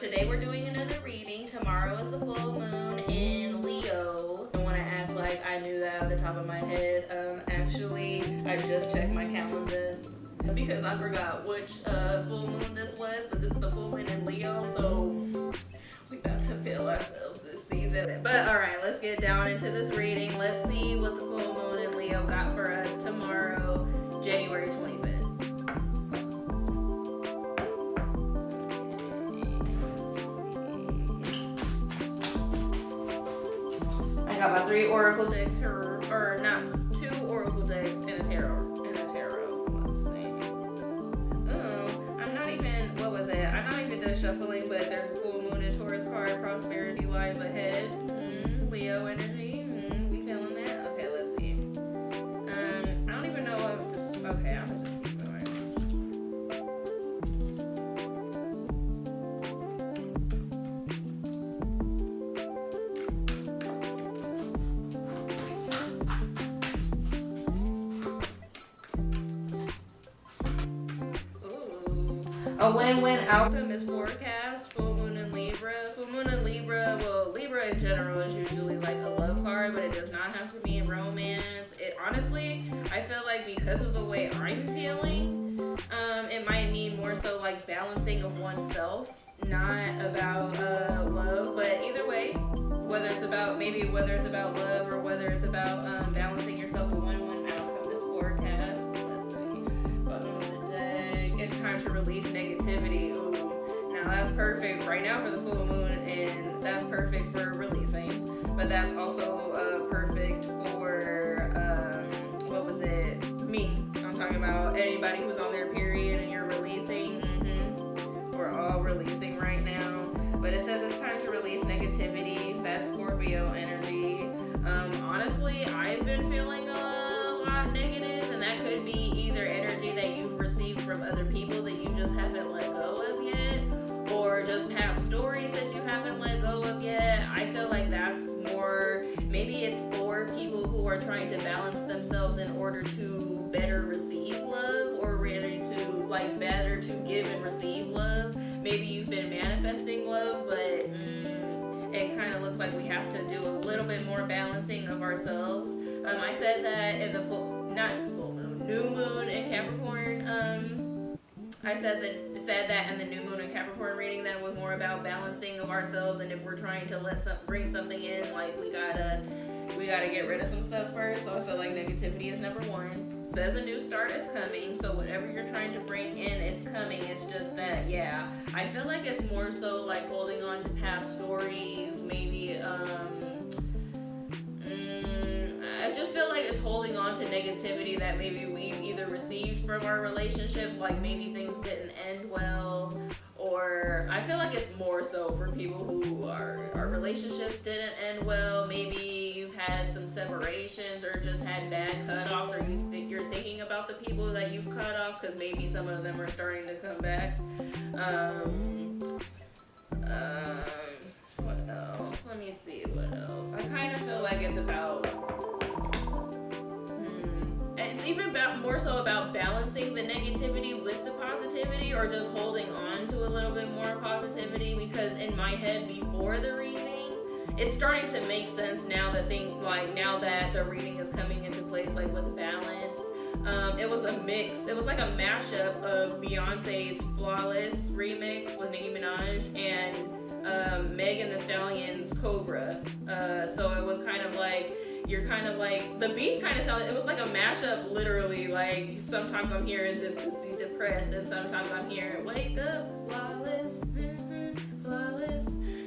today we're doing another reading. Tomorrow is the full moon in Leo. I don't want to act like I knew that off the top of my head. Actually, I just checked my calendar because I forgot which full moon this was, but this is the full moon in Leo, so we about to feel ourselves this season. But all right, let's get down into this reading. Let's see what the full moon in Leo got for us tomorrow, January 25th. I got my 3 oracle decks, or not 2 oracle decks and a tarot. I'm not even just shuffling, but there's a full moon and Taurus card. Prosperity lies ahead. Leo energy. We feeling that? Okay, let's see. I don't even know what just. Okay, I'm gonna just keep going. A win-win outcome is forecast. Full moon in Libra. Full moon in Libra, well, Libra in general is usually like a love card, but it does not have to be in romance. It honestly, I feel like because of the way I'm feeling, it might mean more so like balancing of oneself, not about love. But either way, whether it's about love or whether it's about balancing yourself, a win-win outcome is forecast. It's time to release negativity. Ooh, now that's perfect right now for the full moon, and that's perfect for releasing. But that's also perfect for me. I'm talking about anybody who's on their period and you're releasing. We're all releasing right now. But it says it's time to release negativity. That's Scorpio energy. Honestly, I've been feeling a lot negative, and that could be either energy that you've received from other people that you just haven't let go of yet, or just past stories that you haven't let go of yet. I feel like that's more, maybe it's for people who are trying to balance themselves in order to better receive love, or ready to like better to give and receive love. Maybe you've been manifesting love, but it kind of looks like we have to do a little bit more balancing of ourselves. I said that in the new moon in Capricorn. I said that in the new moon in Capricorn reading, that it was more about balancing of ourselves, and if we're trying to bring something in, like we gotta get rid of some stuff first. So I feel like negativity is number 1. Says a new start is coming, so whatever you're trying to bring in, it's coming. It's just that, yeah, I feel like it's more so like holding on to past stories, maybe. I just feel like it's holding on to negativity that maybe we've either received from our relationships, like maybe things didn't end well, or I feel like it's more so for people who our relationships didn't end well. Maybe you've had some separations or just had bad cutoffs, or you're thinking about the people that you've cut off because maybe some of them are starting to come back. What else? Let me see what else. I kind of feel like it's about it's even more so about balancing the negativity with the positivity, or just holding on to a little bit more positivity, because in my head before the reading, it's starting to make sense now that the reading is coming into place, like with balance. It was a mix. It was like a mashup of Beyonce's Flawless remix with Nicki Minaj and Megan Thee Stallion's Cobra. So it was kind of like, you're kind of like, the beats kind of sound, it was like a mashup, literally. Like sometimes I'm hearing this depressed, and sometimes I'm hearing wake up flawless, flawless.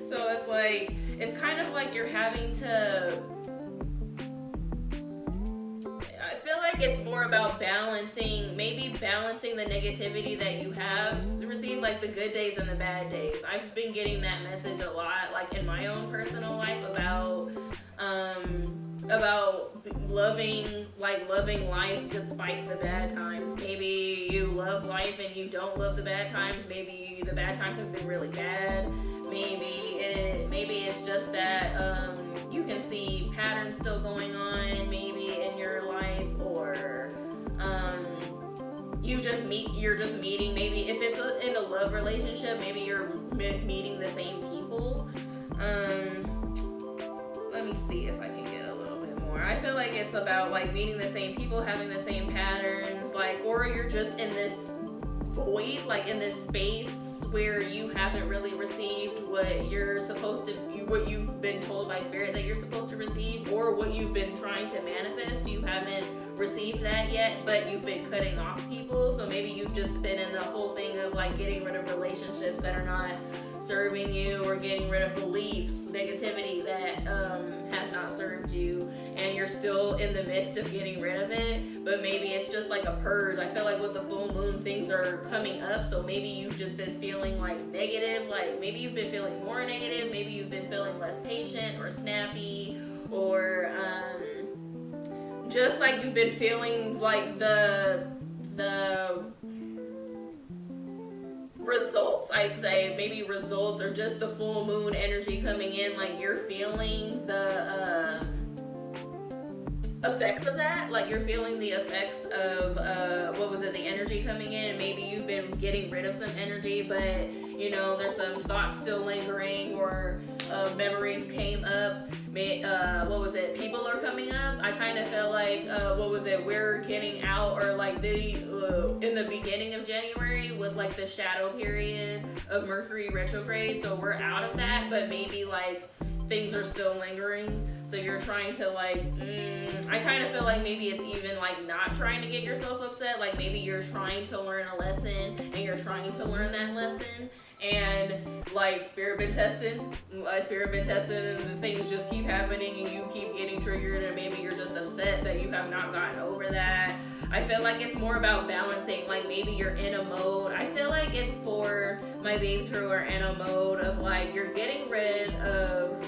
So it's like, it's kind of like you're having to, I feel like it's more about balancing the negativity that you have received, like the good days and the bad days. I've been getting that message a lot, like in my own personal life, about loving life despite the bad times. Maybe you love life and you don't love the bad times. Maybe the bad times have been really bad. Maybe it's just that you can see patterns still going on maybe in your life, or you're just meeting, maybe if it's in a love relationship, maybe you're meeting the same people. Let me see if I can get a little bit more. I feel like it's about like meeting the same people, having the same patterns, like, or you're just in this void, like in this space where you haven't really received what you're supposed to, what you've been told by spirit that you're supposed to receive, or what you've been trying to manifest. You haven't received that yet, but you've been cutting off people. So maybe you've just been in the whole thing of like getting rid of relationships that are not serving you, or getting rid of beliefs, negativity that has not served you, and you're still in the midst of getting rid of it. But maybe it's just like a purge. I feel like with the full moon, things are coming up, so maybe you've just been feeling like negative, like maybe you've been feeling more negative, maybe you've been feeling less patient or snappy, or just like you've been feeling like the results, I'd say, maybe results, or just the full moon energy coming in, like you're feeling the effects of that, like you're feeling the effects of the energy coming in, and maybe you've been getting rid of some energy, but you know, there's some thoughts still lingering, or memories came up. People are coming up. I kind of feel like we're getting out, or like in the beginning of January was like the shadow period of Mercury retrograde, so we're out of that, but maybe like things are still lingering, so you're trying to like I kind of feel like maybe it's even like not trying to get yourself upset, like maybe you're trying to learn a lesson, and you're trying to learn that lesson, and like spirit been tested, and the things just keep happening, and you keep getting triggered, and maybe you're just upset that you have not gotten over that. I feel like it's more about balancing, like maybe you're in a mode. I feel like it's for my babes who are in a mode of like you're getting rid of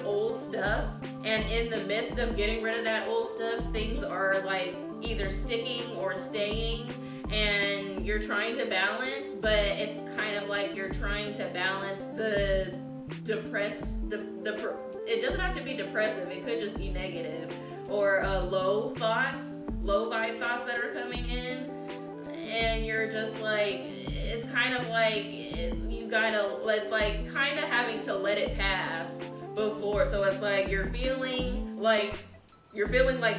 old stuff, and in the midst of getting rid of that old stuff, things are like either sticking or staying, and you're trying to balance, but it's kind of like you're trying to balance the it doesn't have to be depressive, it could just be negative, or low vibe thoughts that are coming in, and you're just like, it's kind of like you gotta like kind of having to let it pass before. So it's like you're feeling like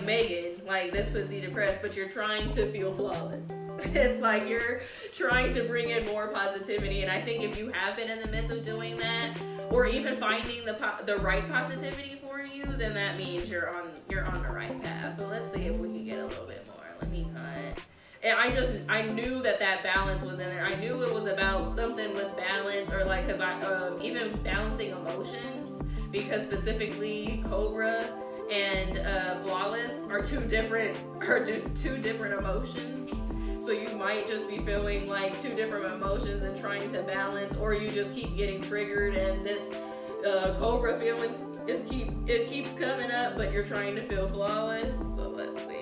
Megan, like this pussy depressed, but you're trying to feel flawless. It's like you're trying to bring in more positivity, and I think if you have been in the midst of doing that, or even finding the right positivity for you, then that means you're on the right path. But let's see if we can get a little bit more. Let me hunt. And I knew that balance was in there. I knew it was about something with balance, or like, cause even balancing emotions, because specifically Cobra and Flawless are two different emotions. So you might just be feeling like two different emotions and trying to balance, or you just keep getting triggered, and this Cobra feeling keeps coming up, but you're trying to feel flawless. So let's see.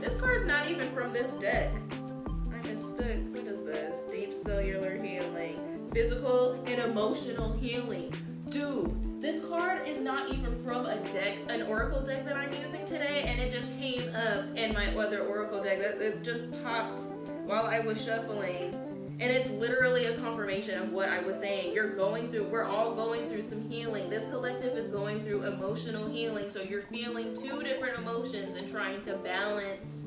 This card's not even from this deck. I mistook. What is this? Deep cellular healing. Physical and emotional healing. Dude, this card is not even from a deck, an oracle deck that I'm using today, and it just came up in my other oracle deck. It just popped while I was shuffling. And it's literally a confirmation of what I was saying. We're all going through some healing. This collective is going through emotional healing. So you're feeling two different emotions and trying to balance,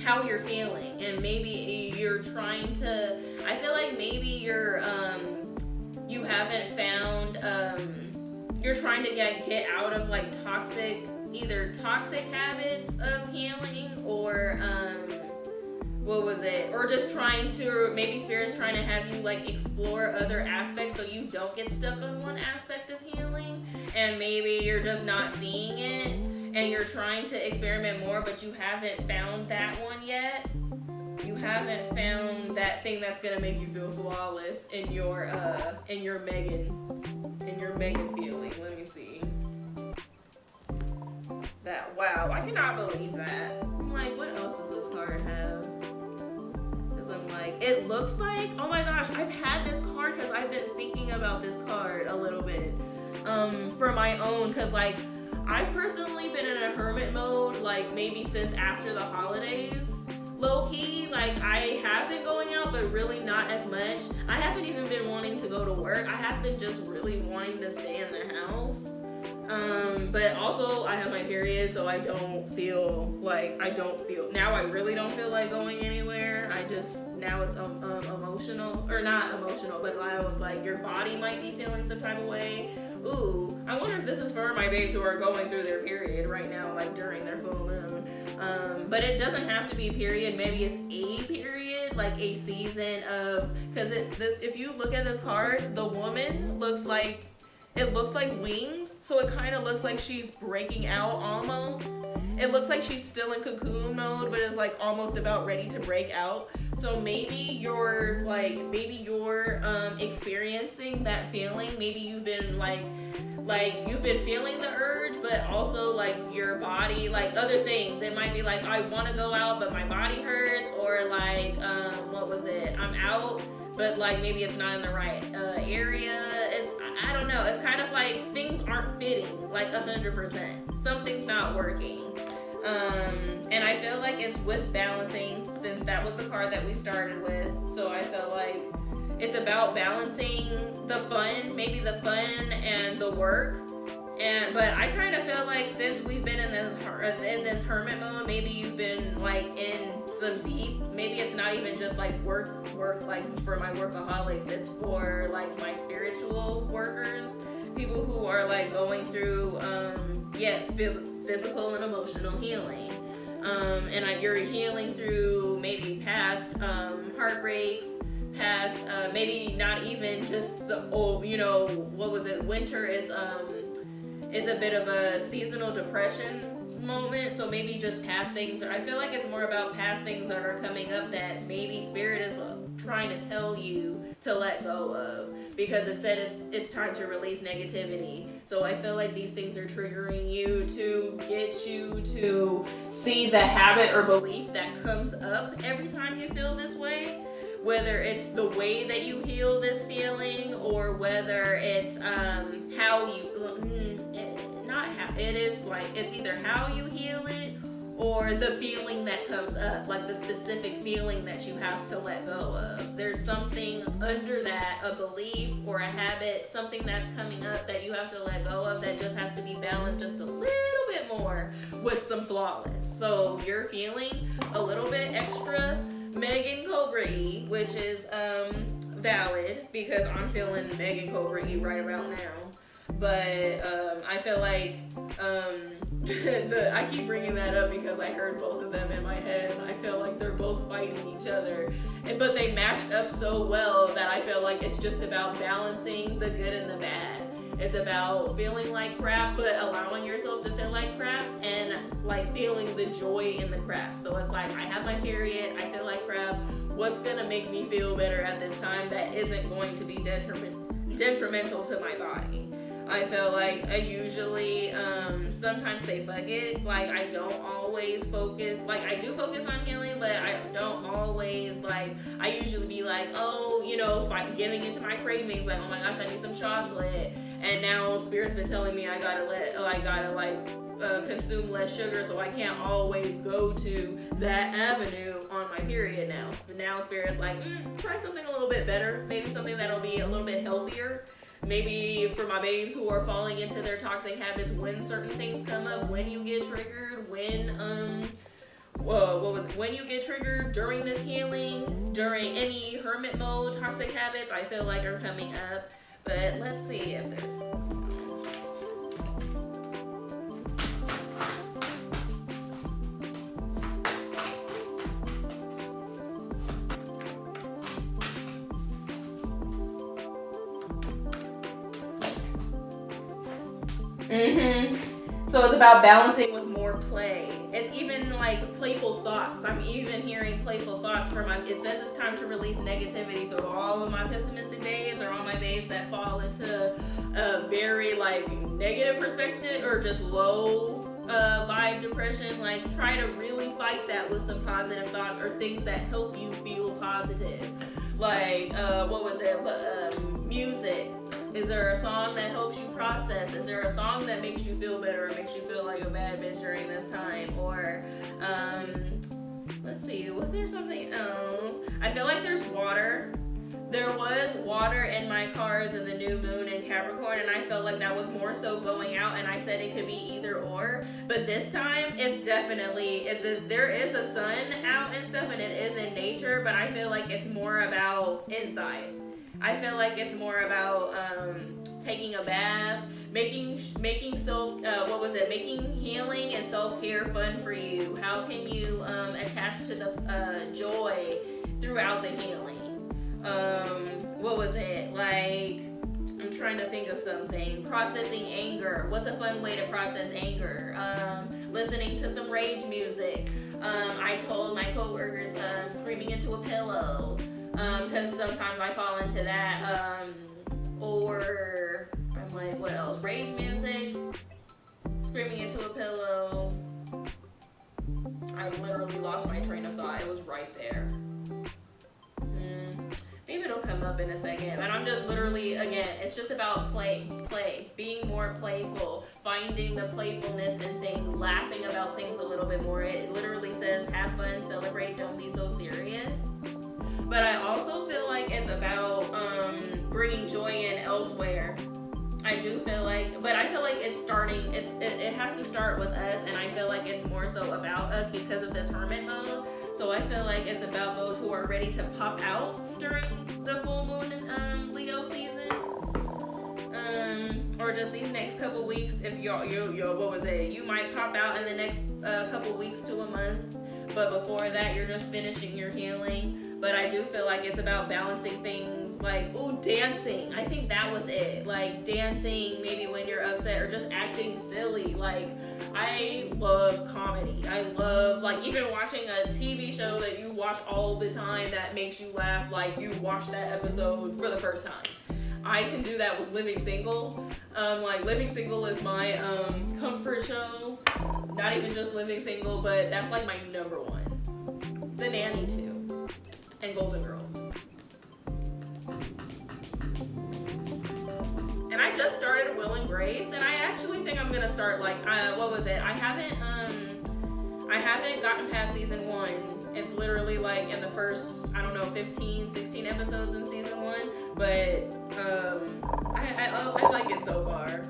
how you're feeling. And maybe you're trying to, I feel like maybe you haven't found, you're trying to get out of like either toxic habits of healing, or or just trying to, maybe spirit's trying to have you like explore other aspects so you don't get stuck on one aspect of healing, and maybe you're just not seeing it, and you're trying to experiment more, but you haven't found that one yet. You haven't found that thing that's gonna make you feel flawless in your Megan feeling. Let me see. That, wow, I cannot believe that. I'm like, what else does this card have? Because I'm like, it looks like, oh my gosh, I've had this card because I've been thinking about this card a little bit for my own, because like I've personally been in a hermit mode like maybe since after the holidays. Low key, like I have been going out, but really not as much. I haven't even been wanting to go to work. I have been just really wanting to stay in the house. But also I have my period, so I don't feel, now I really don't feel like going anywhere. Now it's emotional, or not emotional, but I was like, your body might be feeling some type of way. Ooh, I wonder if this is for my babes who are going through their period right now, like during their full moon. But it doesn't have to be period. Maybe it's a period, like a season of, because if you look at this card, the woman looks like wings, so it kind of looks like she's breaking out almost. It looks like she's still in cocoon mode, but is like almost about ready to break out. So maybe you're experiencing that feeling. Maybe you've been like you've been feeling the urge, but also like your body, like other things. It might be like, I want to go out, but my body hurts, or like I'm out, but like maybe it's not in the right area. I don't know. It's kind of like things aren't fitting like 100%. Something's not working. And I feel like it's with balancing, since that was the card that we started with. So I feel like it's about balancing the fun, maybe the fun and the work. But I kind of feel like since we've been in this hermit mode, maybe you've been like in some deep, maybe it's not even just like work like for my workaholics, it's for like my spiritual workers, people who are like going through physical and emotional healing. And you're healing through maybe past heartbreaks, past maybe not even just winter is a bit of a seasonal depression moment, so maybe just past things. I feel like it's more about past things that are coming up that maybe spirit is trying to tell you to let go of, because it said it's time to release negativity. So I feel like these things are triggering you to get you to see the habit or belief that comes up every time you feel this way, whether it's the way that you heal this feeling, or whether it's it's either how you heal it or the feeling that comes up, like the specific feeling that you have to let go of. There's something under that, a belief or a habit, something that's coming up that you have to let go of, that just has to be balanced just a little bit more with some flawless. So you're feeling a little bit extra Megan Cobra-y, which is valid, because I'm feeling Megan Cobra-y right about now. But I feel like I keep bringing that up because I heard both of them in my head, and I feel like they're both fighting each other, but they matched up so well that I feel like it's just about balancing the good and the bad. It's about feeling like crap, but allowing yourself to feel like crap, and like feeling the joy in the crap. So it's like, I have my period, I feel like crap. What's gonna make me feel better at this time that isn't going to be detrimental to my body? I feel like I usually sometimes say fuck it. Like, I don't always focus. Like, I do focus on healing, but I don't always, like, I usually be like, giving into my cravings. Like, oh my gosh, I need some chocolate. And now Spirit's been telling me I gotta consume less sugar, so I can't always go to that avenue on my period now. But now Spirit's like, try something a little bit better. Maybe something that'll be a little bit healthier. Maybe for my babes who are falling into their toxic habits, when certain things come up, when you get triggered, when you get triggered during this healing, during any hermit mode, toxic habits, I feel like are coming up. But let's see if there's So it's about balancing with more play. It's even like playful thoughts. I'm even hearing playful thoughts from it says it's time to release negativity. So all of my pessimistic babes or all my babes that fall into a very like negative perspective or just low vibe depression, like try to really fight that with some positive thoughts or things that help you feel positive. Like, what was it? Music. Is there a song that helps you process? Is there a song that makes you feel better or makes you feel like a bad bitch during this time? Or, let's see, was there something else? I feel like there's water. There was water in my cards in the new moon in Capricorn, and I felt like that was more so going out, and I said it could be either or. But this time, it's definitely, there is a sun out and stuff, and it is in nature, but I feel like it's more about inside. I feel like it's more about taking a bath, making making healing and self-care fun for you. How can you attach to the joy throughout the healing? What was it? Like, I'm trying to think of something. Processing anger. What's a fun way to process anger? Listening to some rage music. I told my coworkers screaming into a pillow. Because sometimes I fall into that. Or I'm like, what else? Rage music. Screaming into a pillow. I literally lost my train of thought. It was right there. Maybe it'll come up in a second, but I'm just literally, again, it's just about play, being more playful, finding the playfulness in things, laughing about things a little bit more. It literally says, have fun, celebrate, don't be so serious. But I also feel like it's about bringing joy in elsewhere. I do feel like, but I feel like it's starting, it has to start with us, and I feel like it's more so about us because of this hermit mode. So I feel like it's about those who are ready to pop out during the full moon in Leo season. Or just these next couple weeks. If what was it? You might pop out in the next couple weeks to a month. But before that, you're just finishing your healing. But I do feel like it's about balancing things like, dancing. I think that was it. Like dancing maybe when you're upset or just acting silly. Like, I love comedy. I love, like, even watching a TV show that you watch all the time that makes you laugh like you watched that episode for the first time. I can do that with Living Single. Like, Living Single is my comfort show. Not even just Living Single, but that's like my number one. The Nanny too. And Golden Girls. And I just started Will and Grace, and I actually think I'm gonna start like what was it? I haven't gotten past season 1. It's literally like in the first, I don't know, 15, 16 episodes in season 1, but I like it so far.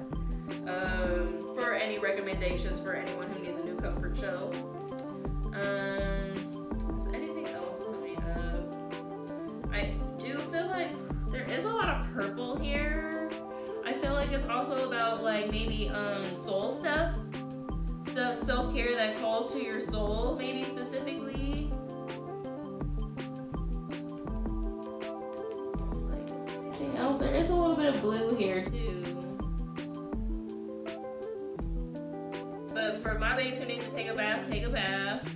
For any recommendations for anyone who needs a new comfort show. Is anything else coming up? I do feel like there is a lot of purple here. I feel like it's also about like maybe soul stuff, self-care that calls to your soul, maybe specifically. Like, anything else? There is a little bit of blue here too. But for my babes who need to take a bath, take a bath.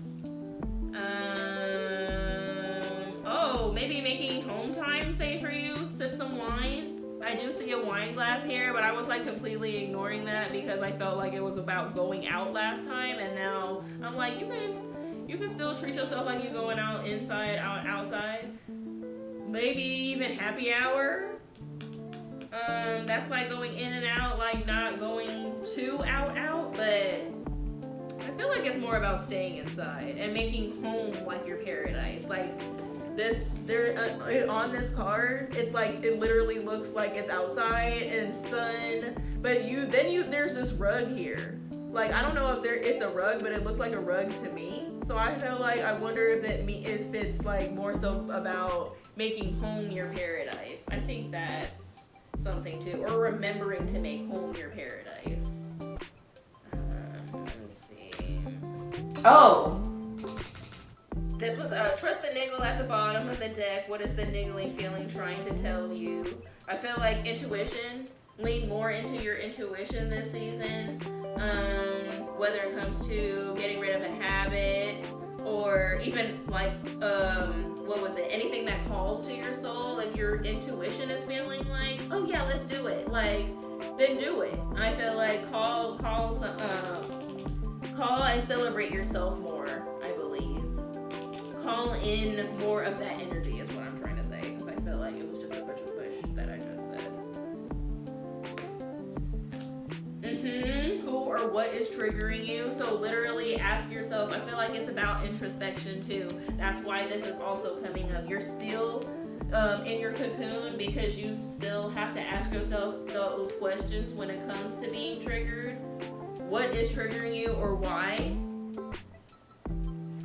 Maybe making home time safe for you. Sip some wine. I do see a wine glass here, but I was like completely ignoring that because I felt like it was about going out last time, and now I'm like, you can still treat yourself like you're going out inside, outside. Maybe even happy hour. That's like going in and out, like not going too out, but I feel like it's more about staying inside and making home like your paradise. Like on this card, it's like it literally looks like it's outside and sun, but there's this rug here. Like, I don't know if it's a rug, but it looks like a rug to me. So I feel like I wonder if it's like more so about making home your paradise. I think that's something too, or remembering to make home your paradise. Let me see. Oh. This was Trust the Niggle at the bottom of the deck. What is the niggling feeling trying to tell you? I feel like intuition. Lean more into your intuition this season. whether it comes to getting rid of a habit, or even like anything that calls to your soul. If your intuition is feeling like, oh yeah, let's do it, like, then do it. I feel like call and celebrate yourself more. I believe call in more of that energy is what I'm trying to say, because I feel like it was just a bunch of push that I just said. Who or what is triggering you? So literally ask yourself. I feel like it's about introspection too. That's why this is also coming up. You're still in your cocoon because you still have to ask yourself those questions when it comes to being triggered. What is triggering you, or why?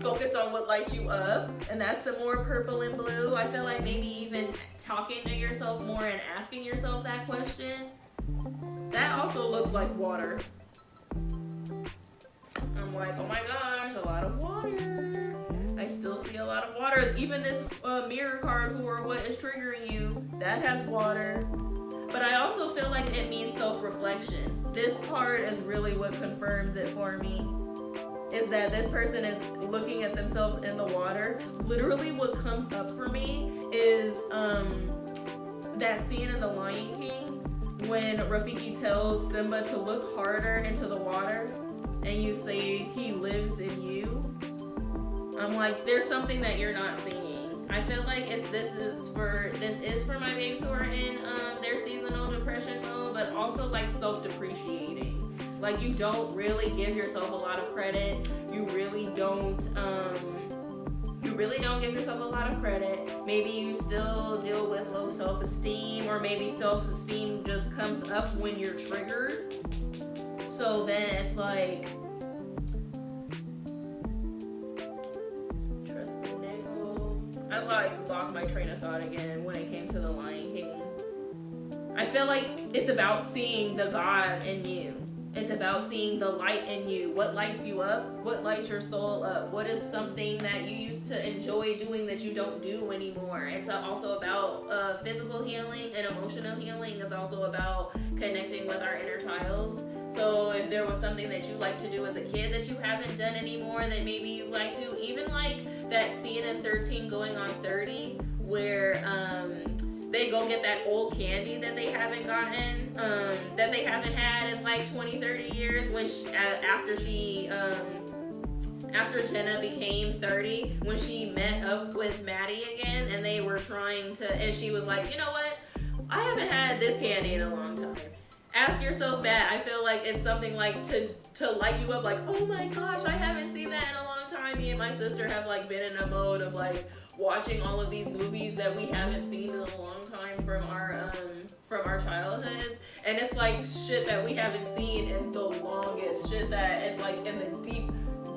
Focus on what lights you up, and that's some more purple and blue. I feel like maybe even talking to yourself more and asking yourself that question. That also looks like water. I'm like, oh my gosh, a lot of water. I still see a lot of water. Even this mirror card, who or what is triggering you, that has water. But I also feel like it means self-reflection. This card is really what confirms it for me. Is that this person is looking at themselves in the water. Literally what comes up for me is that scene in The Lion King when Rafiki tells Simba to look harder into the water, and you say he lives in you. I'm like, there's something that you're not seeing. I feel like this is for my babes who are in their seasonal depression mode, but also like self-depreciating. Like, you don't really give yourself a lot of credit. You really don't give yourself a lot of credit. Maybe you still deal with low self-esteem, or maybe self-esteem just comes up when you're triggered. So then it's like, trust the niggle. I lost my train of thought again when it came to The Lion King. I feel like it's about seeing the God in you. It's about seeing the light in you. What lights you up? What lights your soul up? What is something that you used to enjoy doing that you don't do anymore? It's also about physical healing, and emotional healing is also about connecting with our inner childs. So if there was something that you like to do as a kid that you haven't done anymore, that maybe you like to, even like that scene in 13 going on 30, where they go get that old candy that they haven't gotten, that they haven't had in like 20-30 years, when after Jenna became 30, when she met up with Maddie again, and they were trying to, and she was like, you know what, I haven't had this candy in a long time. Ask yourself that. I feel like it's something like to light you up, like, oh my gosh, I haven't seen that in a long time. Me and my sister have like been in a mode of like watching all of these movies that we haven't seen in a long time from our childhoods, and it's like shit that we haven't seen in the longest, shit that is like in the deep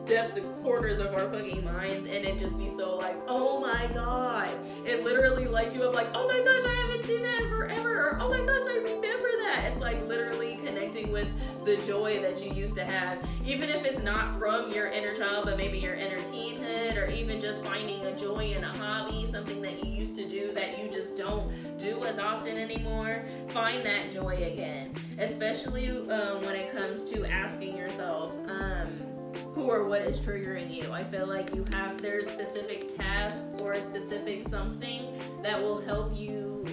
depths and corners of our fucking minds, and it just be so like, oh my god, it literally lights you up, like, oh my gosh, I haven't seen that in forever, or oh my gosh, I remember that. It's like literally connecting with the joy that you used to have, even if it's not from your inner child, but maybe your inner teenhood, or even just finding a joy in a hobby, something that you used to do that you just don't do as often anymore. Find that joy again, especially when it comes to asking yourself who or what is triggering you. I feel like there's specific tasks or a specific something that will help you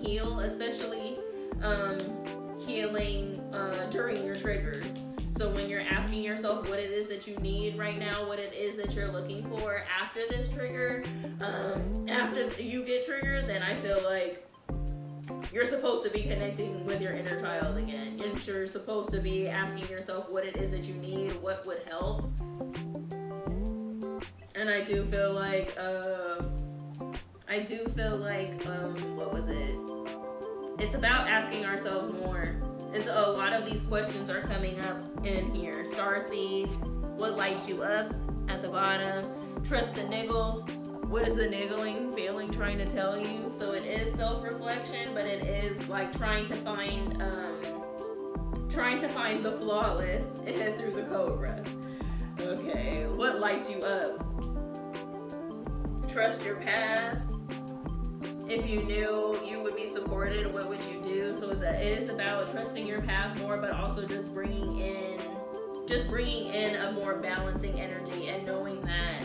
heal, especially healing during your triggers. So when you're asking yourself what it is that you need right now, what it is that you're looking for after this trigger, after you get triggered, then I feel like you're supposed to be connecting with your inner child again. And you're supposed to be asking yourself what it is that you need, what would help. And I do feel like, what was it? It's about asking ourselves more. It's a lot of these questions are coming up in here. Starseed, what lights you up at the bottom? Trust the niggle. What is the niggling feeling trying to tell you? So it is self-reflection, but it is like trying to find the flawless through the Cobra. Okay, what lights you up? Trust your path. If you knew you would be supported, what would you do? So it is about trusting your path more, but also just bringing in just bringing in a more balancing energy and knowing that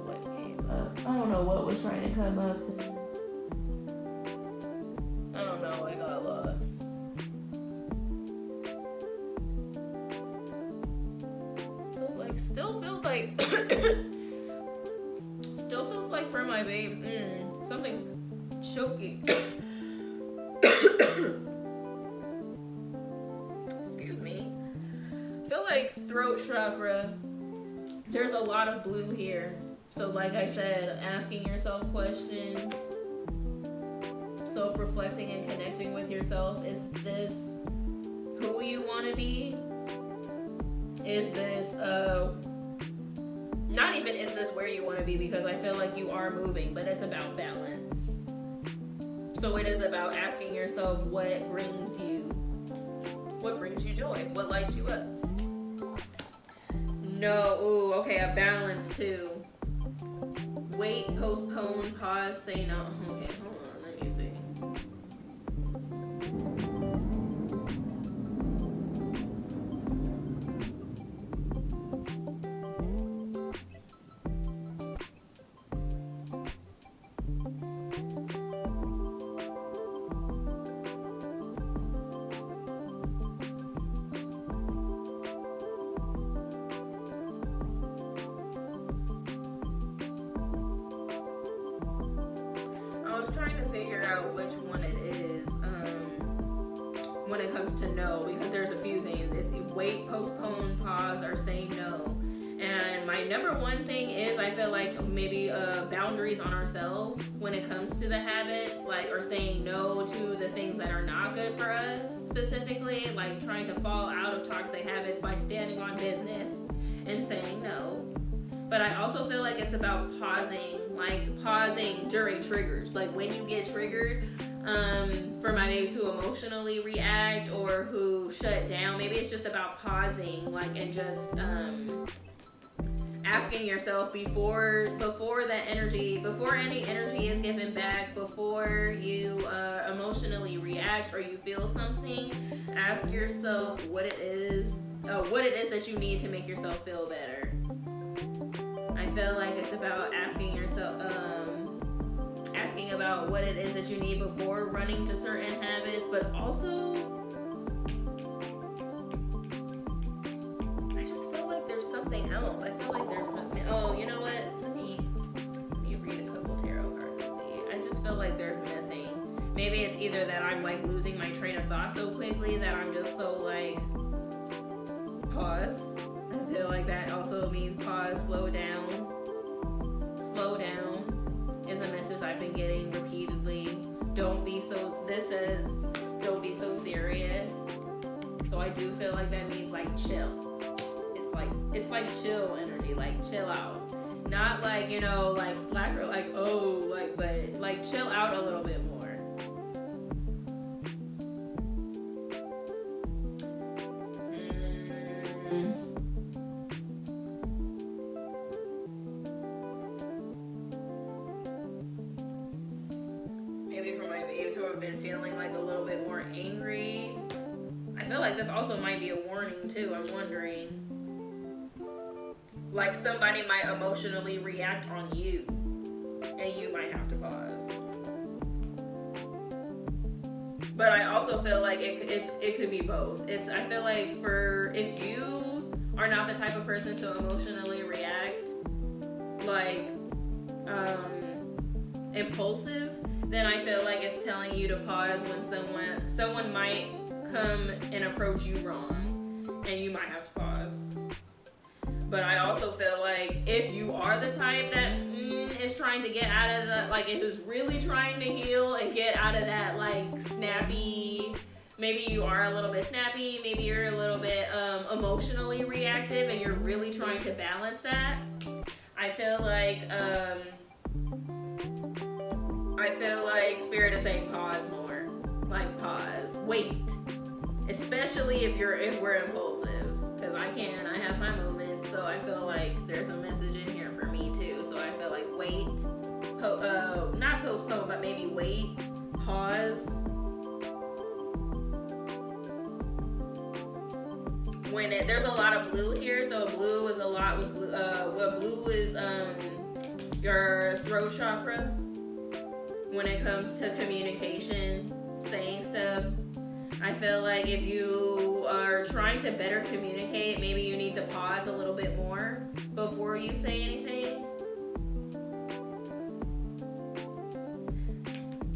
what came up. I don't know what was trying to come up. I don't know, I got lost. Still feels like for my babes, something's choking. Excuse me. I feel like throat chakra, there's a lot of blue here. So like I said, asking yourself questions, self-reflecting and connecting with yourself. Is this who you want to be? Is this, not even is this where you want to be, because I feel like you are moving, but it's about balance. So it is about asking yourself what brings you joy, what lights you up. No, ooh, okay, a balance too. Wait, postpone, pause, say no. Okay, hold on, let me see. Trying to figure out which one it is when it comes to no, because there's a few things. It's wait, postpone, pause, or say no. And my number one thing is, I feel like maybe boundaries on ourselves when it comes to the habits, like, or saying no to the things that are not good for us, specifically like trying to fall out of toxic habits by standing on business and saying no. But I also feel like it's about pausing during triggers. Like when you get triggered, for my babes who emotionally react or who shut down, maybe it's just about pausing, like, and just asking yourself before any energy is given back, before you emotionally react or you feel something, ask yourself what it is that you need to make yourself feel better. I feel like it's about asking yourself, asking about what it is that you need before running to certain habits, but also, I just feel like there's something else. I feel like there's something, oh, you know what? Let me read a couple tarot cards and see. I just feel like there's missing. Maybe it's either that I'm like losing my train of thought so quickly that I'm just so like, pause. I feel like that also means pause, slow down. Slow down is a message I've been getting repeatedly. Don't be so serious. So I do feel like that means like chill. It's like chill energy, like chill out. Not like, you know, like slacker, like, oh, like, but like chill out a little bit more. Been feeling like a little bit more angry. I feel like this also might be a warning too. I'm wondering, like somebody might emotionally react on you and you might have to pause. But I also feel like it could be both. I feel like if you are not the type of person to emotionally react like impulsive, then I feel like it's telling you to pause when someone might come and approach you wrong and you might have to pause. But I also feel like if you are the type that is trying to get out of the, like, who's really trying to heal and get out of that like snappy, maybe you are a little bit snappy, maybe you're a little bit emotionally reactive and you're really trying to balance that, I feel like Spirit is saying pause more. Like pause. Wait. Especially if we're impulsive. Because I have my moments, so I feel like there's a message in here for me too. So I feel like wait. Not postpone, but maybe wait. Pause. when there's a lot of blue here, so blue is a lot with blue. What blue is your throat chakra when it comes to communication, saying stuff. I feel like if you are trying to better communicate, maybe you need to pause a little bit more before you say anything.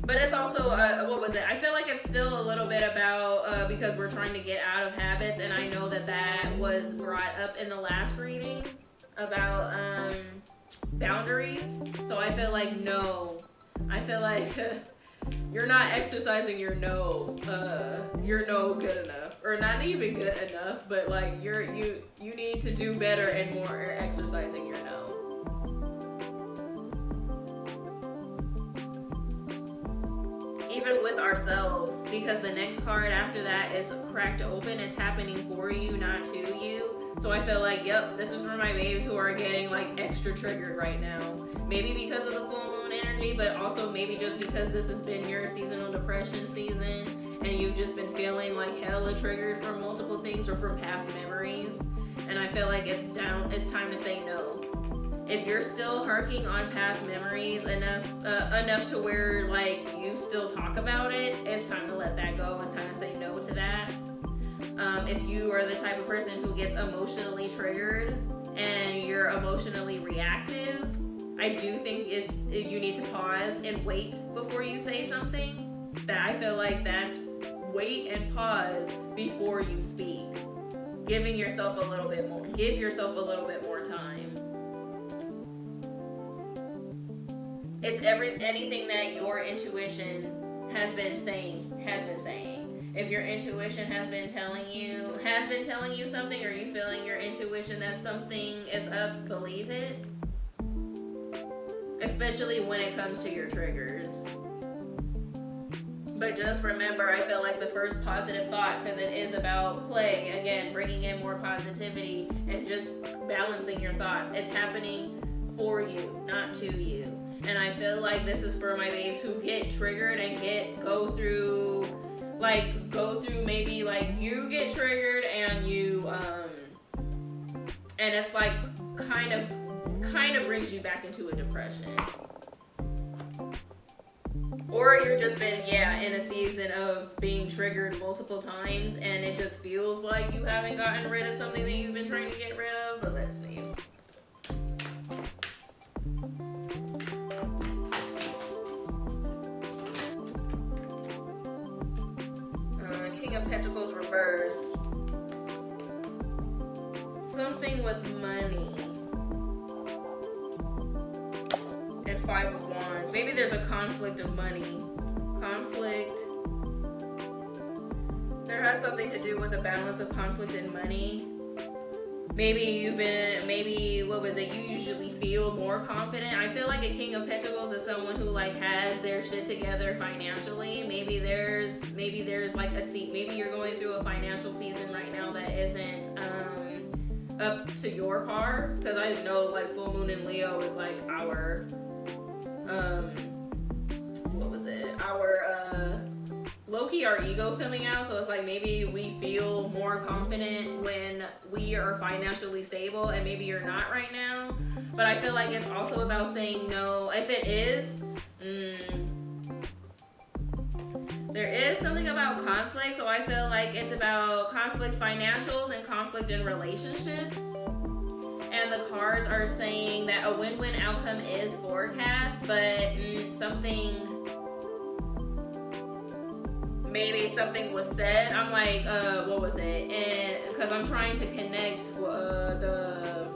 But it's also, what was it? I feel like it's still a little bit about, because we're trying to get out of habits, and I know that was brought up in the last reading about boundaries. So I feel like no. I feel like you're not exercising your no good enough, or not even good enough, but like you need to do better and more exercising your no. Even with ourselves, because the next card after that is cracked open. It's happening for you, not to you. So I feel like, yep, this is for my babes who are getting like extra triggered right now. Maybe because of the full moon energy, but also maybe just because this has been your seasonal depression season and you've just been feeling like hella triggered from multiple things or from past memories. And I feel like it's time to say no. If you're still harking on past memories enough to where like you still talk about it, it's time to let that go. It's time to say no to that. If you are the type of person who gets emotionally triggered and you're emotionally reactive, I do think you need to pause and wait before you say something. That I feel like that's wait and pause before you speak. Give yourself a little bit more time. It's anything that your intuition has been saying. If your intuition has been telling you something, or you feeling your intuition that something is up, believe it. Especially when it comes to your triggers. But just remember, I feel like the first positive thought, because it is about play, again, bringing in more positivity and just balancing your thoughts. It's happening for you, not to you. And I feel like this is for my babes who get triggered and go through maybe like you get triggered and you and it's like kind of brings you back into a depression. Or you're just been in a season of being triggered multiple times and it just feels like you haven't gotten rid of something that you've been trying to get rid of. But let's see. King of Pentacles reversed. Something with money. And Five of Wands. Maybe there's a conflict of money. Conflict. There has something to do with a balance of conflict and money. Maybe what was it? You usually feel more confident. I feel like a King of Pentacles is someone who like has their shit together financially. Maybe there's like maybe you're going through a financial season right now that isn't up to your par. Because I know like full moon in Leo is like our low-key our ego's coming out, so it's like maybe we feel more confident when we are financially stable, and maybe you're not right now. But I feel like it's also about saying no. If it is, there is something about conflict, so I feel like it's about conflict financials and conflict in relationships. And the cards are saying that a win-win outcome is forecast, but maybe something was said. I'm like, what was it? And because I'm trying to connect the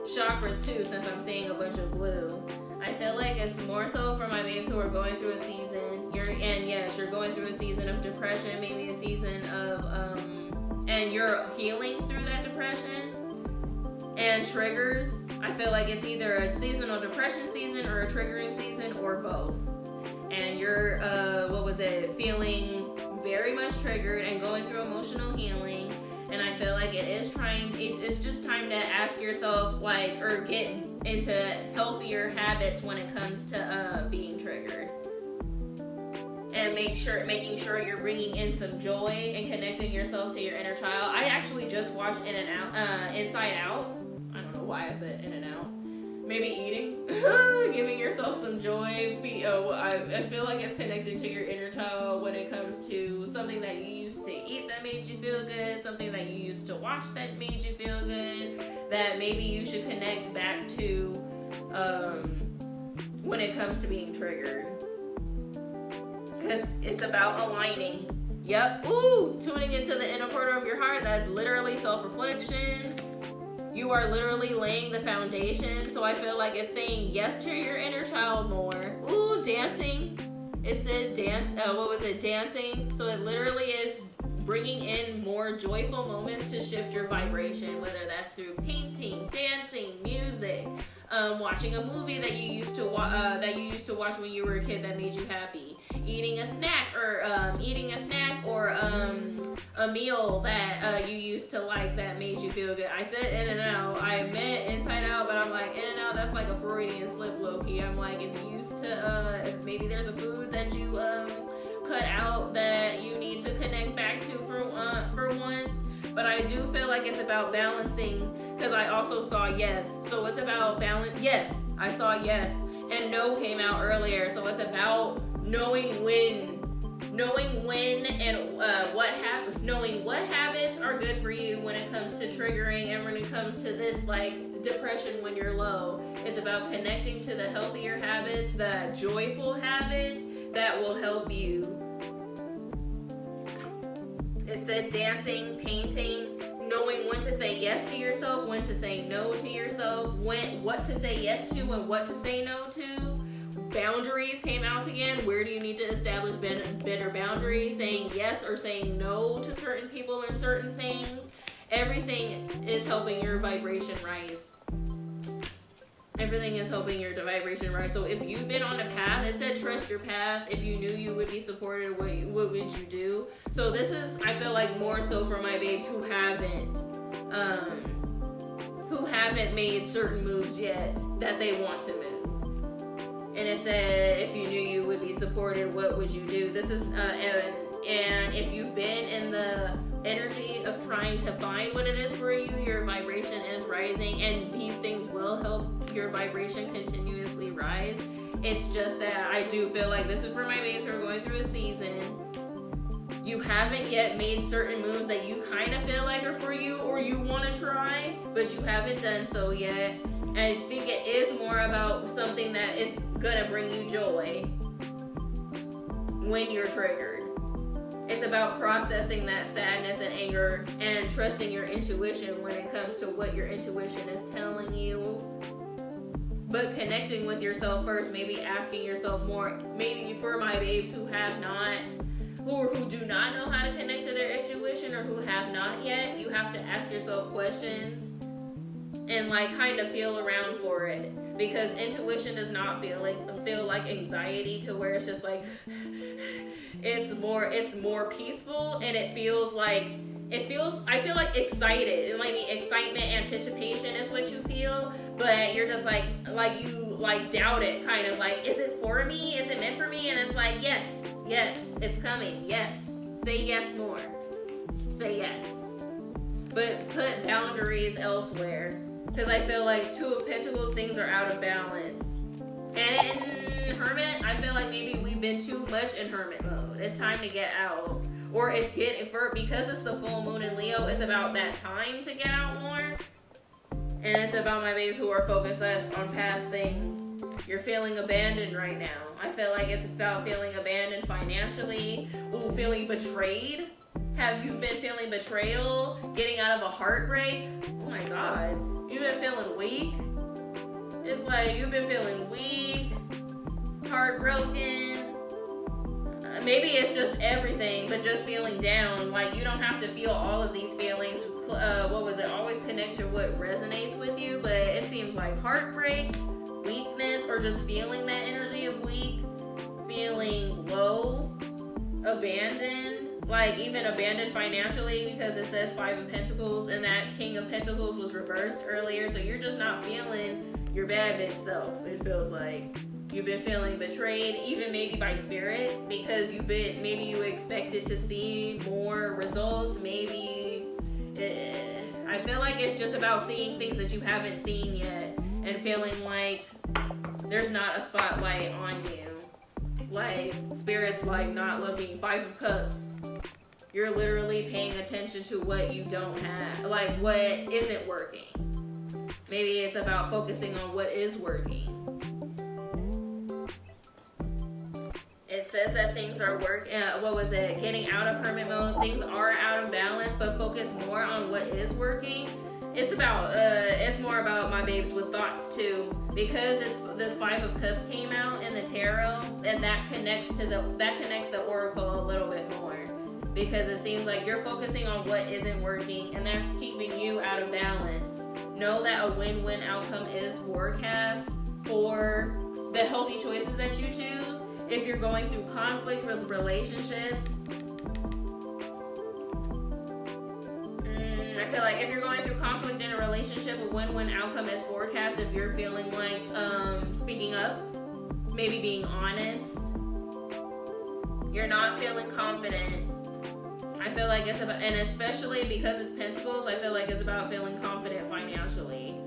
chakras too, since I'm seeing a bunch of blue. I feel like it's more so for my babes who are going through a season. You're going through a season of depression, maybe a season of and you're healing through that depression and triggers. I feel like it's either a seasonal depression season or a triggering season or both. And you're, feeling very much triggered and going through emotional healing. And I feel like it's just time to ask yourself, like, or get into healthier habits when it comes to being triggered. and making sure you're bringing in some joy and connecting yourself to your inner child. I actually just watched Inside Out. I don't know why I said in and out. Maybe eating, giving yourself some joy. I feel like it's connected to your inner child when it comes to something that you used to eat that made you feel good, something that you used to watch that made you feel good, that maybe you should connect back to when it comes to being triggered. Because it's about aligning. Yep. Ooh, tuning into the inner part of your heart. That's literally self-reflection. You are literally laying the foundation. So I feel like it's saying yes to your inner child more. Ooh, dancing. It said dance. Dancing. So it literally is bringing in more joyful moments to shift your vibration, whether that's through painting, dancing, music, watching a movie that you used to watch when you were a kid that made you happy, eating a snack or a meal that you used to like that made you feel good. I said in and out. I meant inside out, but I'm like in and out. That's like a Freudian slip, low key. I'm like, if you used to, if maybe there's a food that you cut out that you need to connect back to for once. But I do feel like it's about balancing, because I also saw yes. So it's about balance. Yes, I saw yes, and no came out earlier. So it's about knowing when and knowing what habits are good for you when it comes to triggering, and when it comes to this like depression when you're low. It's about connecting to the healthier habits, the joyful habits that will help you. It said dancing, painting, knowing when to say yes to yourself, when to say no to yourself, what to say yes to and what to say no to. Boundaries came out again. Where do you need to establish better boundaries? Saying yes or saying no to certain people and certain things. Everything is helping your vibration rise. Everything is helping your vibration rise. So if you've been on a path, it said trust your path. If you knew you would be supported, what would you do? So this is, I feel like, more so for my babes who haven't made certain moves yet that they want to move. And it said, if you knew you would be supported, what would you do? This is, and if you've been in the energy of trying to find what it is for you, your vibration is rising, and these things will help your vibration continuously rise. It's just that I do feel like this is for my babes who are going through a season. You haven't yet made certain moves that you kind of feel like are for you, or you want to try, but you haven't done so yet. And I think it is more about something that is gonna bring you joy when you're triggered. It's about processing that sadness and anger and trusting your intuition when it comes to what your intuition is telling you. But connecting with yourself first, maybe asking yourself more. Maybe for my babes who do not know how to connect to their intuition, or who have not yet, you have to ask yourself questions and like kind of feel around for it. Because intuition does not feel like anxiety, to where it's just like it's more peaceful, and I feel like excited, and like excitement, anticipation is what you feel, but you're just like you like doubt it, kind of like, is it for me? Is it meant for me? And it's like, yes, it's coming. Yes. Say yes more. Say yes. But put boundaries elsewhere. Because I feel like Two of Pentacles, things are out of balance. And in Hermit, I feel like maybe we've been too much in Hermit mode. It's time to get out. Or because it's the full moon in Leo, it's about that time to get out more. And it's about my babes who are focused less on past things. You're feeling abandoned right now. I feel like it's about feeling abandoned financially. Ooh, feeling betrayed. Have you been feeling betrayal? Getting out of a heartbreak? Oh my God. You've been feeling weak. It's like you've been feeling weak, heartbroken. Maybe it's just everything, but just feeling down. Like, you don't have to feel all of these feelings. Always connect to what resonates with you. But it seems like heartbreak, weakness, or just feeling that energy of weak, feeling low, abandoned. Like, even abandoned financially, because it says 5 of Pentacles, and that King of Pentacles was reversed earlier. So you're just not feeling your bad bitch self, it feels like. You've been feeling betrayed, even maybe by spirit, because maybe you expected to see more results. I feel like it's just about seeing things that you haven't seen yet and feeling like there's not a spotlight on you. Like, spirit's like not looking. 5 of Cups. You're literally paying attention to what you don't have, like what isn't working. Maybe it's about focusing on what is working. It says that things are getting out of hermit mode. Things are out of balance, but focus more on what is working. It's more about my babes with thoughts too, because this 5 of Cups came out in the tarot, and that connects the oracle a little bit more, because it seems like you're focusing on what isn't working, and that's keeping you out of balance. Know that a win-win outcome is forecast for the healthy choices that you choose. If you're going through conflict with relationships, I feel like if you're going through conflict in a relationship, a win-win outcome is forecast. If you're feeling like speaking up, maybe being honest, you're not feeling confident. I feel like it's about, and especially because it's Pentacles, I feel like it's about feeling confident financially.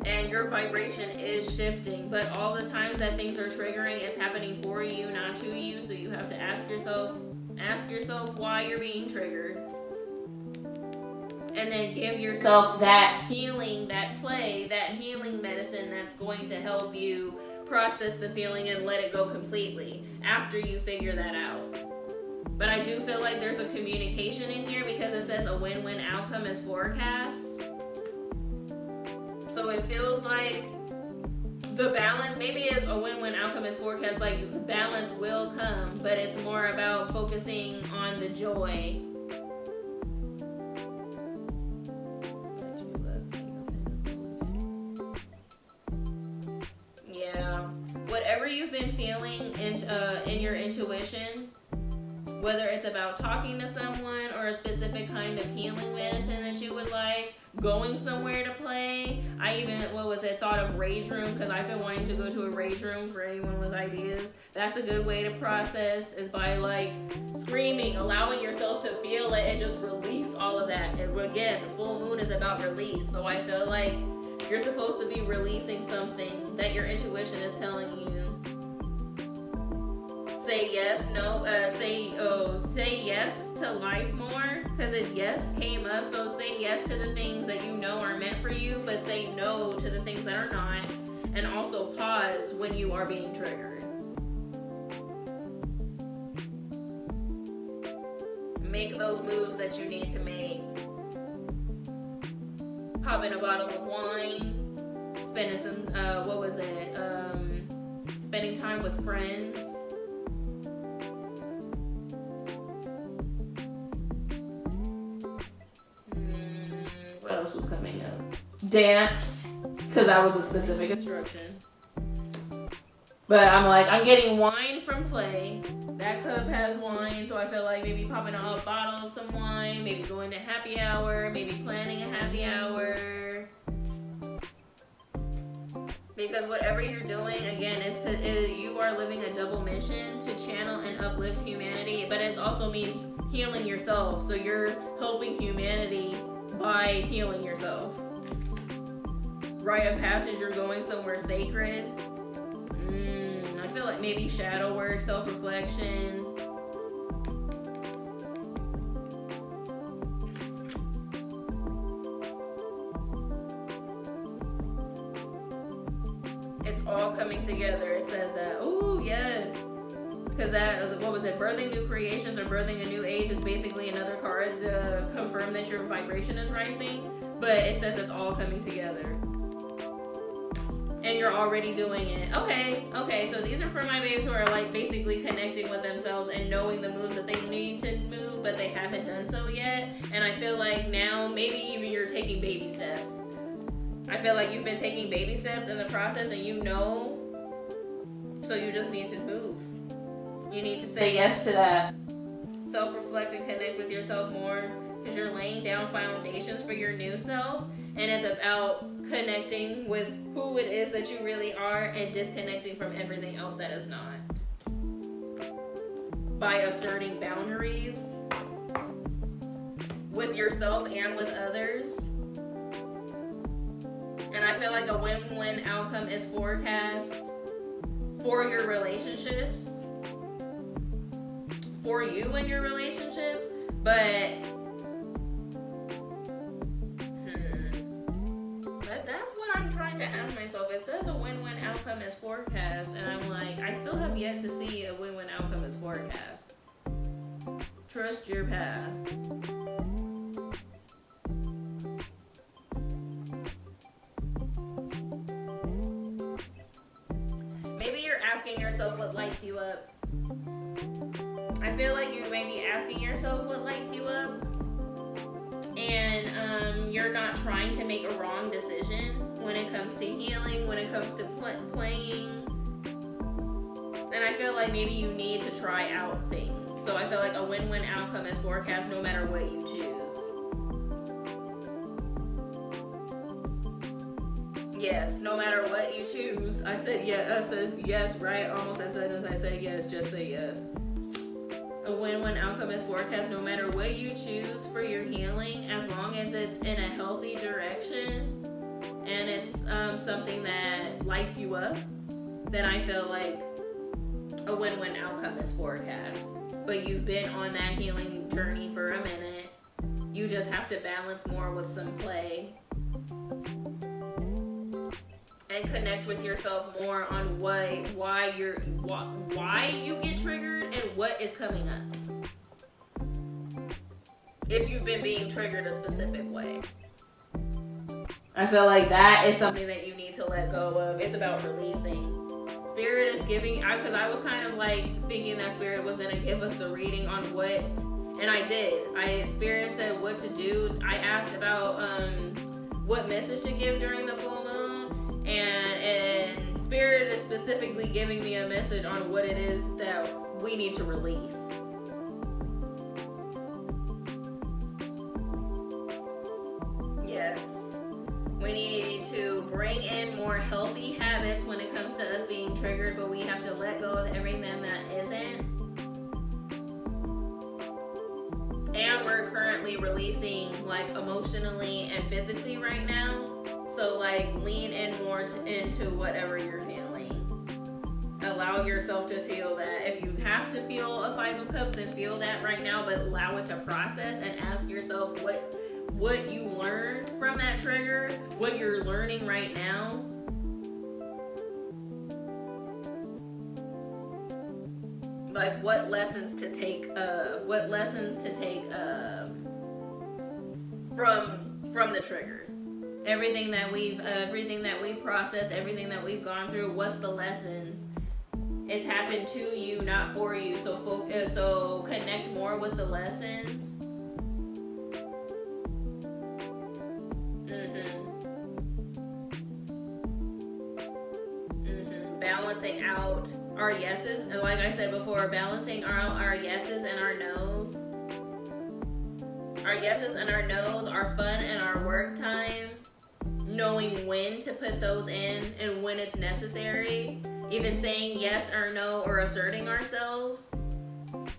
And your vibration is shifting, but all the times that things are triggering, it's happening for you, not to you. So you have to ask yourself why you're being triggered. And then give yourself that healing, that play, that healing medicine that's going to help you process the feeling and let it go completely after you figure that out. But I do feel like there's a communication in here, because it says a win-win outcome is forecast. So it feels like the balance, maybe it's a win-win outcome is forecast, like the balance will come, but it's more about focusing on the joy. Yeah. Whatever you've been feeling in your intuition, whether it's about talking to someone or a specific kind of healing medicine that you would like, going somewhere to play. I even, thought of rage room, because I've been wanting to go to a rage room for anyone with ideas. That's a good way to process, is by like screaming, allowing yourself to feel it and just release all of that. And again, the full moon is about release. So I feel like you're supposed to be releasing something that your intuition is telling you. Say yes, no, say yes to life more, because it yes came up. So say yes to the things that you know are meant for you, but say no to the things that are not. And also pause when you are being triggered. Make those moves that you need to make. Pop in a bottle of wine, spending some, spending time with friends. What else was coming up? Dance, because that was a specific instruction. But I'm getting wine from play. That cup has wine, so I feel like maybe popping out a bottle of some wine, maybe going to happy hour, maybe planning a happy hour. Because whatever you're doing, again, you are living a double mission to channel and uplift humanity, but it also means healing yourself. So you're helping humanity by healing yourself. Rite of passage, you're going somewhere sacred. I feel like maybe shadow work, self-reflection. It's all coming together. It said that. Oh, yes. Because birthing new creations or birthing a new age is basically another card to confirm that your vibration is rising. But it says it's all coming together. And you're already doing it. Okay, so these are for my babes who are like basically connecting with themselves and knowing the moves that they need to move, but they haven't done so yet. And I feel like now, maybe even you're taking baby steps. I feel like you've been taking baby steps in the process, and you know, so you just need to move. You need to say yes to that. Self-reflect and connect with yourself more, because you're laying down foundations for your new self. And it's about connecting with who it is that you really are and disconnecting from everything else that is not. By asserting boundaries with yourself and with others. And I feel like a win-win outcome is forecast for your relationships, for you and your relationships, but that's what I'm trying to ask myself. It says a win-win outcome is forecast, and I'm like, I still have yet to see a win-win outcome is forecast. Trust your path. Maybe you're asking yourself what lights you up. I feel like you may be asking yourself what lights you up, and you're not trying to make a wrong decision when it comes to healing, when it comes to playing. And I feel like maybe you need to try out things. So I feel like a win-win outcome is forecast no matter what you choose. Yes, no matter what you choose. I said yes, I says yes, right? Almost as soon as I say yes, just say yes. A win-win outcome is forecast no matter what you choose for your healing, as long as it's in a healthy direction and it's something that lights you up, then I feel like a win-win outcome is forecast. But you've been on that healing journey for a minute. You just have to balance more with some play and connect with yourself more on why you get triggered and what is coming up. If you've been being triggered a specific way. I feel like that is something that you need to let go of. It's about releasing. Spirit is giving, because I was kind of like thinking that Spirit was going to give us the reading on what, and I did. Spirit said what to do. I asked about what message to give during the full moon, and Spirit is specifically giving me a message on what it is that we need to release. Yes. We need to bring in more healthy habits when it comes to us being triggered, but we have to let go of everything that isn't. And we're currently releasing like emotionally and physically right now. So like lean in more into whatever you're feeling. Allow yourself to feel that. If you have to feel a 5 of Cups, then feel that right now, but allow it to process and ask yourself what you learned from that trigger, what you're learning right now. Like what lessons to take from the triggers. Everything that we've processed, everything that we've gone through, what's the lessons? It's happened to you, not for you. So connect more with the lessons. Balancing out our yeses, and like I said before, balancing out our yeses and our nos. Our yeses and our nos, our fun and our work time, knowing when to put those in and when it's necessary. Even saying yes or no or asserting ourselves.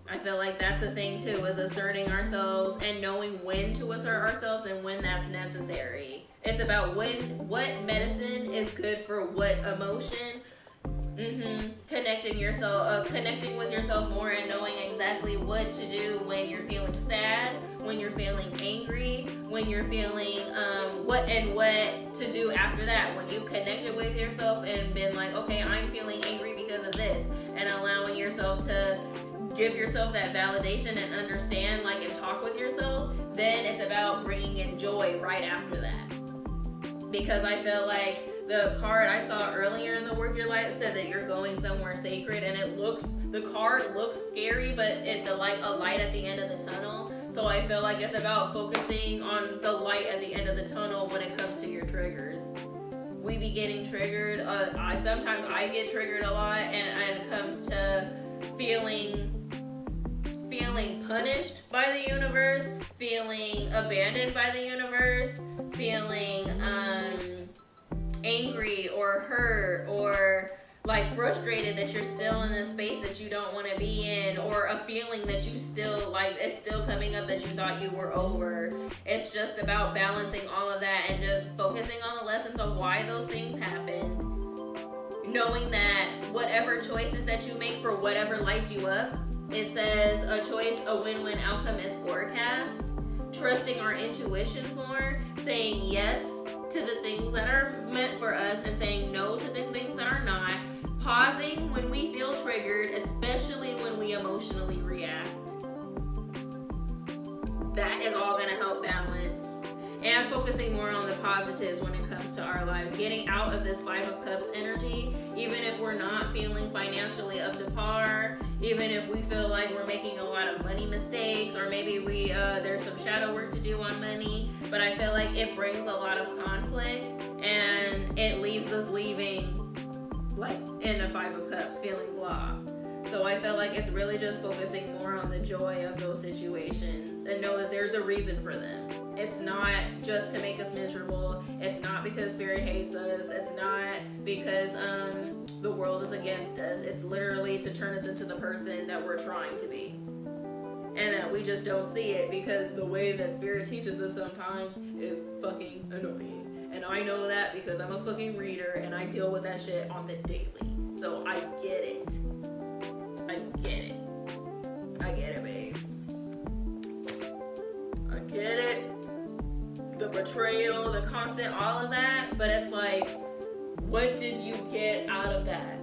I feel like that's the thing too, is asserting ourselves and knowing when to assert ourselves and when that's necessary. It's about what medicine is good for what emotion. Connecting with yourself more and knowing exactly what to do when you're feeling sad, when you're feeling angry, when you're feeling what to do after that. When you've connected with yourself and been like, okay, I'm feeling angry because of this, and allowing yourself to give yourself that validation and understand, like, and talk with yourself, then it's about bringing in joy right after that. Because I feel like the card I saw earlier in the Work Your Light said that you're going somewhere sacred, and the card looks scary, but it's like a light at the end of the tunnel. So I feel like it's about focusing on the light at the end of the tunnel when it comes to your triggers. We be getting triggered. Sometimes I get triggered a lot, and it comes to feeling punished by the universe, feeling abandoned by the universe, feeling angry or hurt or like frustrated that you're still in a space that you don't want to be in, or a feeling that you still like it's still coming up that you thought you were over. It's just about balancing all of that and just focusing on the lessons of why those things happened, knowing that whatever choices that you make for whatever lights you up, it says a choice, a win-win outcome is forecast. Trusting our intuitions more, saying yes to the things that are meant for us and saying no to the things that are not. Pausing when we feel triggered, especially when we emotionally react. That is all gonna help balance. And focusing more on the positives when it comes to our lives. Getting out of this 5 of Cups energy, even if we're not feeling financially up to par, even if we feel like we're making a lot of money mistakes, or maybe there's some shadow work to do on money, but I feel like it brings a lot of conflict and it leaves us leaving like in the 5 of Cups feeling blah. So I feel like it's really just focusing more on the joy of those situations and know that there's a reason for them. It's not just to make us miserable. It's not because Spirit hates us. It's not because the world is against us. It's literally to turn us into the person that we're trying to be. And that we just don't see it because the way that Spirit teaches us sometimes is fucking annoying. And I know that because I'm a fucking reader and I deal with that shit on the daily. So I get it. I get it. I get it, babes. I get it. The betrayal, the constant, all of that. But it's like, what did you get out of that?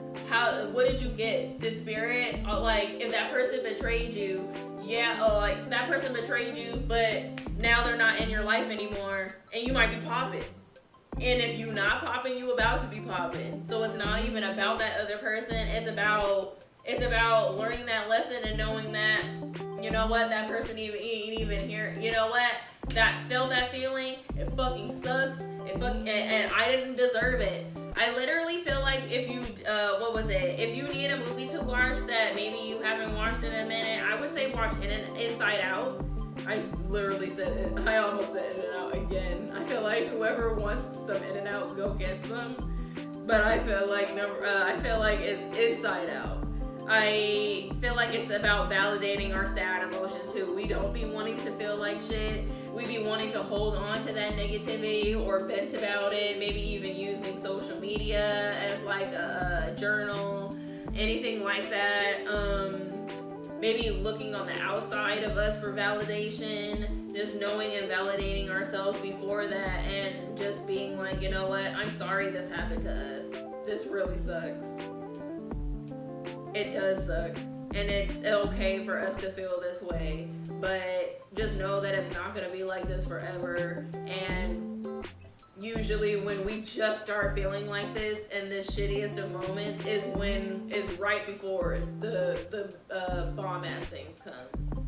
What did you get? Did Spirit, like, if that person betrayed you, yeah, like, that person betrayed you, but now they're not in your life anymore, and you might be popping. And if you're not popping, you about to be popping. So it's not even about that other person. It's about learning that lesson and knowing that, you know what, that person ain't even here. You know what? That felt that feeling. It fucking sucks. And I didn't deserve it. I literally feel like if you, if you need a movie to watch that maybe you haven't watched in a minute, I would say watch Inside Out. I literally said it. I almost said In-N-Out again. I feel like whoever wants some In-N-Out, go get some. But I feel like it's Inside Out. I feel like it's about validating our sad emotions too. We don't be wanting to feel like shit. We be wanting to hold on to that negativity or vent about it. Maybe even using social media as like a journal, anything like that. Maybe looking on the outside of us for validation, just knowing and validating ourselves before that, and just being like, you know what, I'm sorry this happened to us. This really sucks. It does suck. And it's okay for us to feel this way. But just know that it's not going to be like this forever. And usually when we just start feeling like this in the shittiest of moments is right before the bomb ass things come.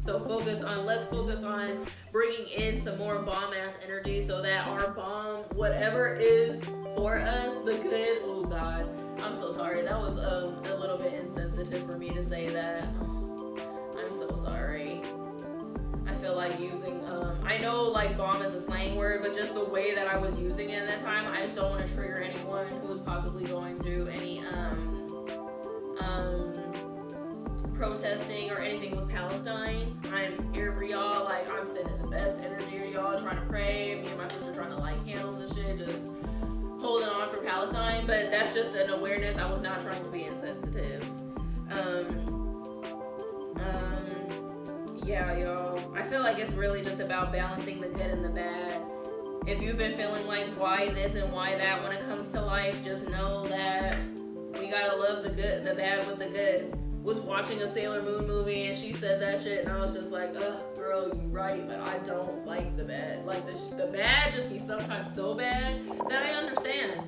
So let's focus on bringing in some more bomb ass energy so that our bomb, whatever is for us, the good, oh God, I'm so sorry. That was a little bit insensitive for me to say that. I'm so sorry. I feel like using, I know like bomb is a slang word, but just the way that I was using it at that time, I just don't want to trigger anyone who's possibly going through any protesting or anything with Palestine. I'm here for y'all. Like, I'm sending the best energy to y'all, trying to pray. Me and my sister trying to light candles and shit, just holding on for Palestine. But that's just an awareness. I was not trying to be insensitive. Yeah, y'all. I feel like it's really just about balancing the good and the bad. If you've been feeling like why this and why that when it comes to life, just know that we gotta love the good, the bad with the good. Was watching a Sailor Moon movie and she said that shit and I was just like, ugh, girl, you right, but I don't like the bad. Like the bad just be sometimes so bad that I understand.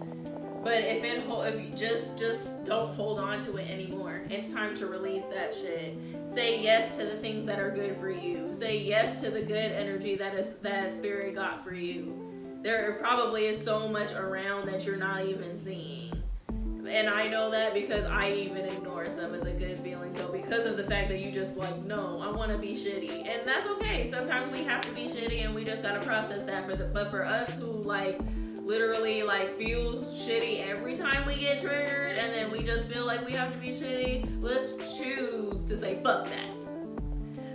But if you just don't hold on to it anymore. It's time to release that shit. Say yes to the things that are good for you. Say yes to the good energy that Spirit got for you. There probably is so much around that you're not even seeing. And I know that because I even ignore some of the good feelings. So because of the fact that you just like, no, I want to be shitty. And that's okay. Sometimes we have to be shitty and we just got to process that. But for us who like literally like feel shitty every time we get triggered, and then we just feel like we have to be shitty. Let's choose to say fuck that.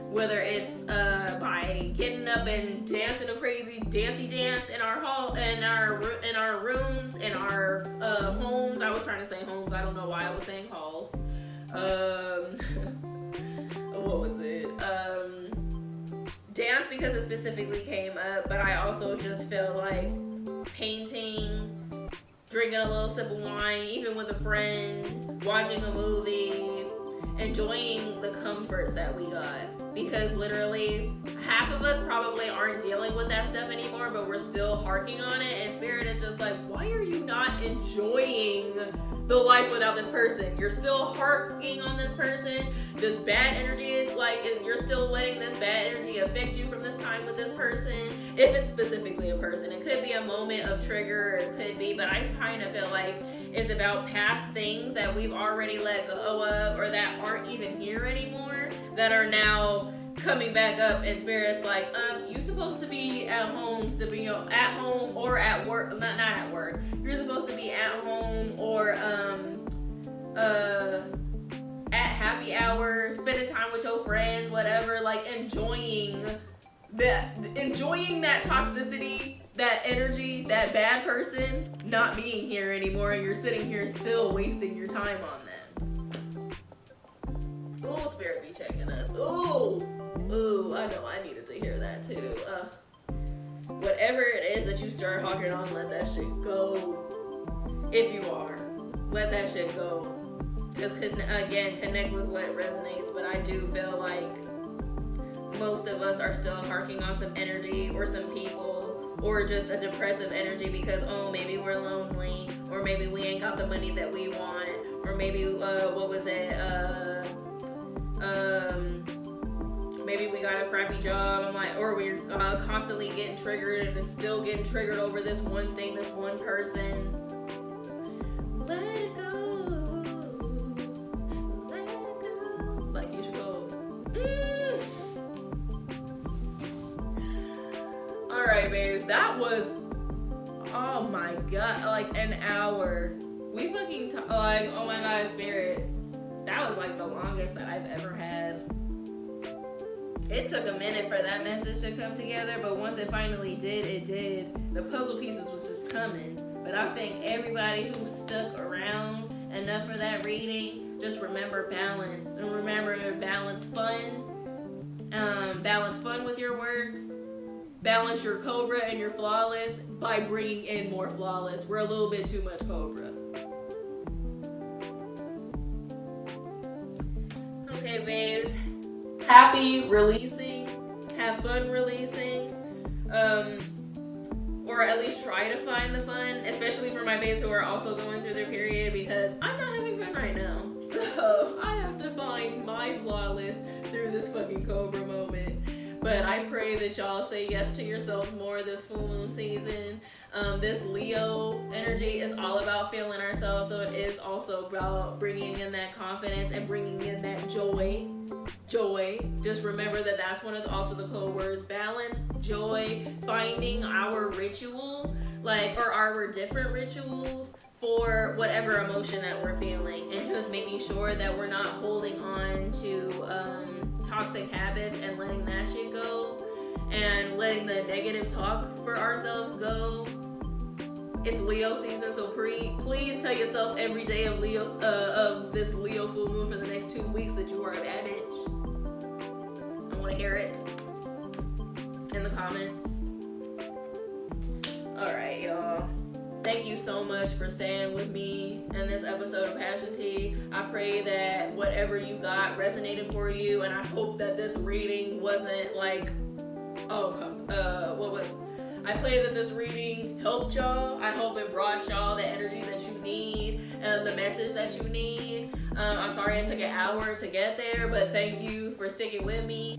Whether it's by getting up and dancing a crazy dancey dance in our hall, in our rooms, in our homes. I was trying to say homes. I don't know why I was saying halls. What was it? Dance because it specifically came up, but I also just feel like painting, drinking a little sip of wine, even with a friend, watching a movie, enjoying the comforts that we got. Because literally half of us probably aren't dealing with that stuff anymore, but we're still harking on it, and spirit is just like, why are you not enjoying the life without this person? You're still harking on this person. This bad energy is like, you're still letting this bad energy affect you from this time with this person. If it's specifically a person, it could be a moment of trigger, or it could be, but I kind of feel like it's about past things that we've already let go of, or that aren't even here anymore, that are now coming back up, and spirit's like, you supposed to be at home, at home or at work, not at work. You're supposed to be at home or at happy hour, spending time with your friends, whatever, like enjoying that toxicity, that energy, that bad person not being here anymore, and you're sitting here still wasting your time on them. Ooh, spirit be checking us. Ooh, I know I needed to hear that too. Whatever it is that you start hawking on, let that shit go. If you are, let that shit go. Just again, connect with what resonates. But I do feel like most of us are still harking on some energy or some people, or just a depressive energy because, oh, maybe we're lonely, or maybe we ain't got the money that we want, or maybe maybe we got a crappy job. I'm like, or we're constantly getting triggered, and it's still getting triggered over this one thing, this one person. Let it go. Let it go. Like, you should go. All right, babes. That was, oh my god, like an hour. We fucking like, oh my god, spirit. That was like the longest that I've ever had. It took a minute for that message to come together, but once it finally did, it did. The puzzle pieces was just coming. But I think everybody who stuck around enough for that reading, just remember balance. And remember, balance fun. Balance fun with your work. Balance your Cobra and your flawless by bringing in more flawless. We're a little bit too much Cobra. Okay, babes. Happy releasing. Have fun releasing. Or at least try to find the fun, especially for my babes who are also going through their period, because I'm not having fun right now. So I have to find my flawless through this fucking Cobra moment. But I pray that y'all say yes to yourselves more this full moon season. This Leo energy is all about feeling ourselves, so it is also about bringing in that confidence and bringing in that joy. Just remember that that's one of also the code words: balance, joy, finding our ritual, or our different rituals for whatever emotion that we're feeling, and just making sure that we're not holding on to toxic habits and letting that shit go, and letting the negative talk for ourselves go. It's Leo season, so please tell yourself every day of this Leo full moon for the next 2 weeks that you are a bad bitch. I want to hear it in the comments. All right, y'all. Thank you so much for staying with me in this episode of Passion Tea. I pray that whatever you got resonated for you, and I hope that this reading wasn't like, I pray that this reading helped y'all. I hope it brought y'all the energy that you need and the message that you need. I'm sorry it took an hour to get there, but thank you for sticking with me.